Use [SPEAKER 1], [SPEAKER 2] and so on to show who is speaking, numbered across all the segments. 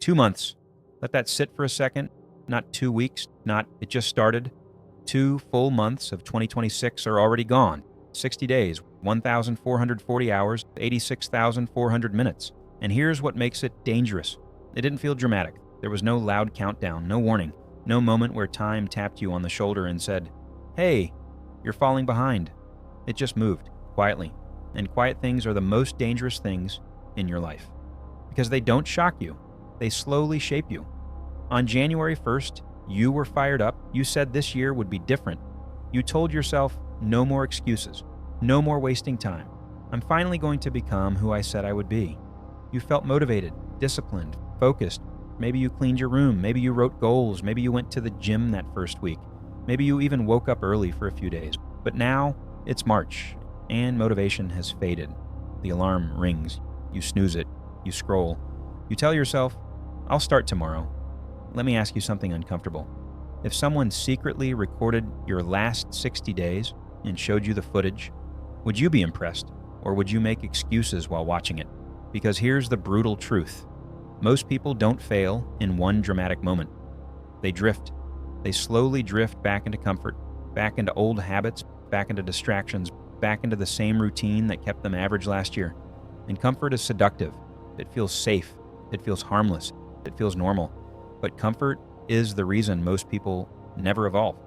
[SPEAKER 1] 2 months. Let that sit for a second. Not 2 weeks, not it just started. 2 full months of 2026 are already gone. 60 days, 1,440 hours, 86,400 minutes. And here's what makes it dangerous. It didn't feel dramatic. There was no loud countdown, no warning, no moment where time tapped you on the shoulder and said, "Hey, you're falling behind." It just moved, quietly. And quiet things are the most dangerous things in your life. Because they don't shock you. They slowly shape you. On January 1st, you were fired up. You said this year would be different. You told yourself, no more excuses. No more wasting time. I'm finally going to become who I said I would be. You felt motivated, disciplined, focused. Maybe you cleaned your room. Maybe you wrote goals. Maybe you went to the gym that first week. Maybe you even woke up early for a few days. But now it's March, and motivation has faded. The alarm rings. You snooze it. You scroll. You tell yourself, I'll start tomorrow. Let me ask you something uncomfortable. If someone secretly recorded your last 60 days and showed you the footage, would you be impressed, or would you make excuses while watching it? Because here's the brutal truth. Most people don't fail in one dramatic moment. They drift. They slowly drift back into comfort, back into old habits, back into distractions, back into the same routine that kept them average last year. And comfort is seductive. It feels safe. It feels harmless. It feels normal. But comfort is the reason most people never evolve.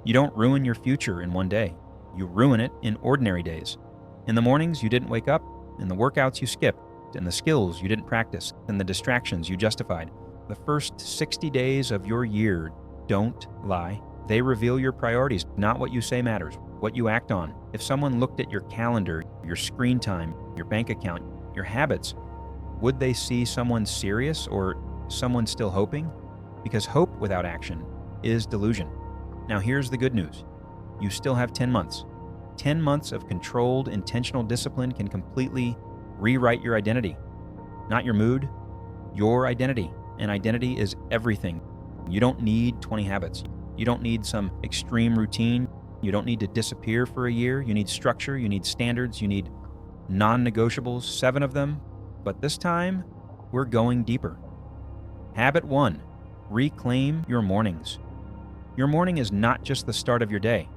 [SPEAKER 1] You don't ruin your future in one day. You ruin it in ordinary days. In the mornings you didn't wake up, in the workouts you skipped, in the skills you didn't practice, in the distractions you justified. The first 60 days of your year don't lie. They reveal your priorities, not what you say matters, what you act on. If someone looked at your calendar, your screen time, your bank account, your habits, would they see someone serious or someone still hoping? Because hope without action is delusion. Now here's the good news. You still have 10 months. 10 months of controlled, intentional discipline can completely rewrite your identity. Not your mood, your identity. And identity is everything. You don't need 20 habits. You don't need some extreme routine. You don't need to disappear for a year. You need structure, you need standards, you need non-negotiables, 7 of them. But this time, we're going deeper. Habit 1, reclaim your mornings. Your morning is not just the start of your day.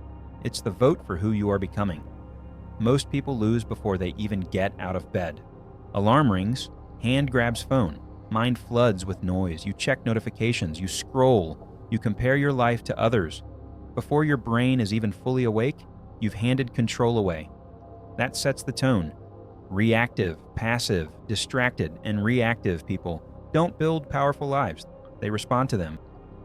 [SPEAKER 1] It's the vote for who you are becoming. Most people lose before they even get out of bed. Alarm rings, hand grabs phone, mind floods with noise. You check notifications, you scroll, you compare your life to others. Before your brain is even fully awake, you've handed control away. That sets the tone. Reactive, passive, distracted, and reactive people don't build powerful lives. They respond to them.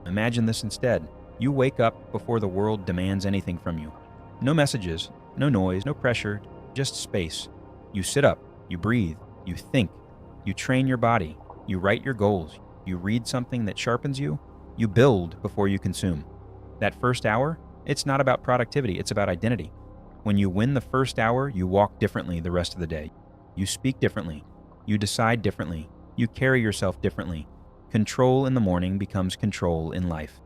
[SPEAKER 1] Imagine this instead. You wake up before the world demands anything from you. No messages, no noise, no pressure, just space. You sit up, you breathe, you think, you train your body, you write your goals, you read something that sharpens you, you build before you consume. That first hour, it's not about productivity, it's about identity. When you win the first hour, you walk differently the rest of the day. You speak differently, you decide differently, you carry yourself differently. Control in the morning becomes control in life.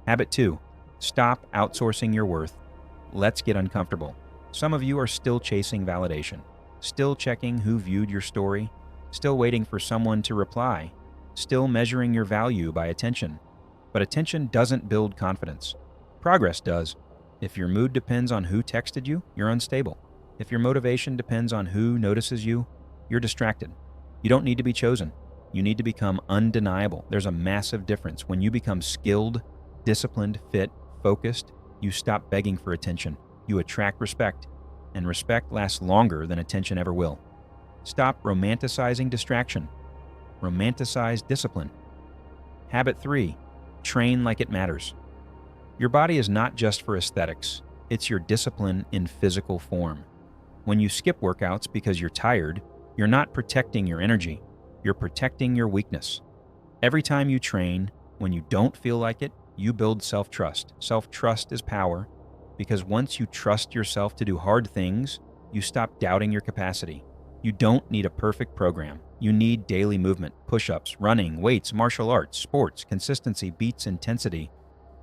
[SPEAKER 1] Habit 2, stop outsourcing your worth. Let's get uncomfortable. Some of you are still chasing validation, still checking who viewed your story, still waiting for someone to reply, still measuring your value by attention. But attention doesn't build confidence. Progress does. If your mood depends on who texted you, you're unstable. If your motivation depends on who notices you, you're distracted. You don't need to be chosen. You need to become undeniable. There's a massive difference. When you become skilled, disciplined, fit, focused, you stop begging for attention. You attract respect, and respect lasts longer than attention ever will. Stop romanticizing distraction. Romanticize discipline. Habit 3, train like it matters. Your body is not just for aesthetics. It's your discipline in physical form. When you skip workouts because you're tired, you're not protecting your energy. You're protecting your weakness. Every time you train, when you don't feel like it, you build self-trust. Self-trust is power, because once you trust yourself to do hard things, you stop doubting your capacity. You don't need a perfect program. You need daily movement, push-ups, running, weights, martial arts, sports. Consistency beats intensity.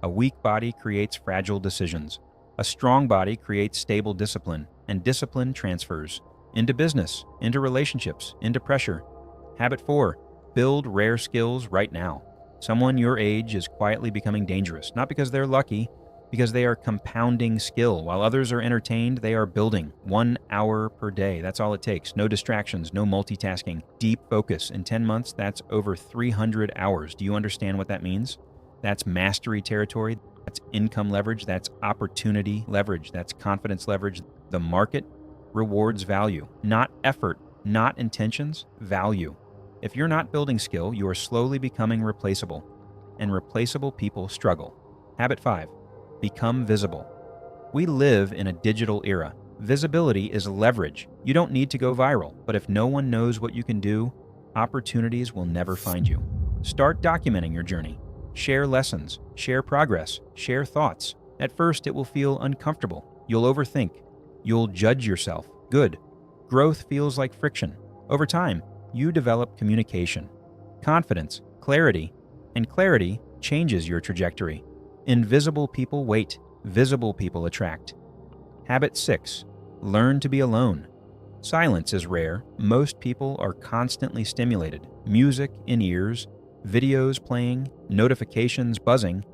[SPEAKER 1] A weak body creates fragile decisions. A strong body creates stable discipline, and discipline transfers into business, into relationships, into pressure. Habit 4, Build rare skills right now. Someone your age is quietly becoming dangerous, not because they're lucky, because they are compounding skill. While others are entertained, they are building. 1 hour per day. That's all it takes. No distractions, no multitasking. Deep focus. In 10 months, that's over 300 hours. Do you understand what that means? That's mastery territory. That's income leverage. That's opportunity leverage. That's confidence leverage. The market rewards value, not effort, not intentions, value. If you're not building skill, you are slowly becoming replaceable, and replaceable people struggle. Habit 5, become visible. We live in a digital era. Visibility is leverage. You don't need to go viral, but if no one knows what you can do, opportunities will never find you. Start documenting your journey. Share lessons, share progress, share thoughts. At first, it will feel uncomfortable. You'll overthink. You'll judge yourself. Good. Growth feels like friction. Over time, you develop communication, confidence, clarity, and clarity changes your trajectory. Invisible people wait, visible people attract. Habit 6, learn to be alone. Silence is rare. Most people are constantly stimulated. Music in ears, videos playing, notifications buzzing.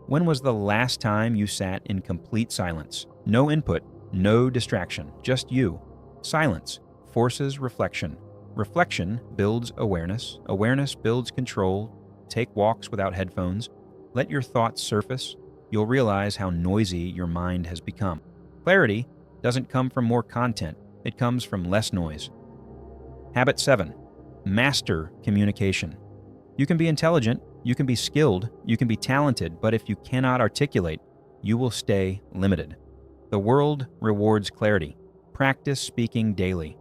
[SPEAKER 1] When was the last time you sat in complete silence? No input, no distraction, just you. Silence forces reflection. Reflection builds awareness. Awareness builds control. Take walks without headphones. Let your thoughts surface. You'll realize how noisy your mind has become. Clarity doesn't come from more content. It comes from less noise. Habit 7, master communication. You can be intelligent, you can be skilled, you can be talented, but if you cannot articulate, you will stay limited. The world rewards clarity. Practice speaking daily.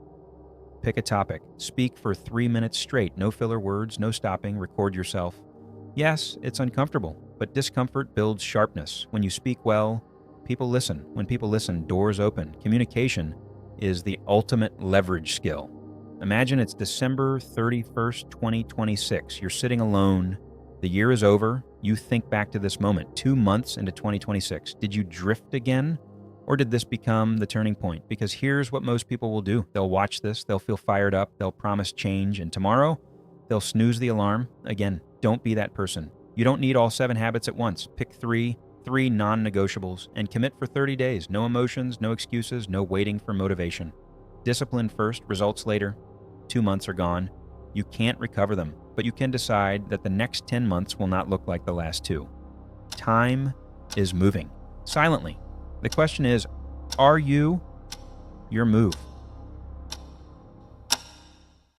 [SPEAKER 1] Pick a topic. Speak for 3 minutes straight. No filler words, no stopping. Record yourself. Yes, it's uncomfortable, but discomfort builds sharpness. When you speak well, people listen. When people listen, doors open. Communication is the ultimate leverage skill. Imagine it's December 31st, 2026. You're sitting alone. The year is over. You think back to this moment, 2 months into 2026. Did you drift again? Or did this become the turning point? Because here's what most people will do. They'll watch this, they'll feel fired up, they'll promise change, and tomorrow, they'll snooze the alarm. Again, don't be that person. You don't need all 7 habits at once. Pick 3 non-negotiables, and commit for 30 days. No emotions, no excuses, no waiting for motivation. Discipline first, results later. 2 months are gone. You can't recover them, but you can decide that the next 10 months will not look like the last 2. Time is moving, silently. The question is, are you your move?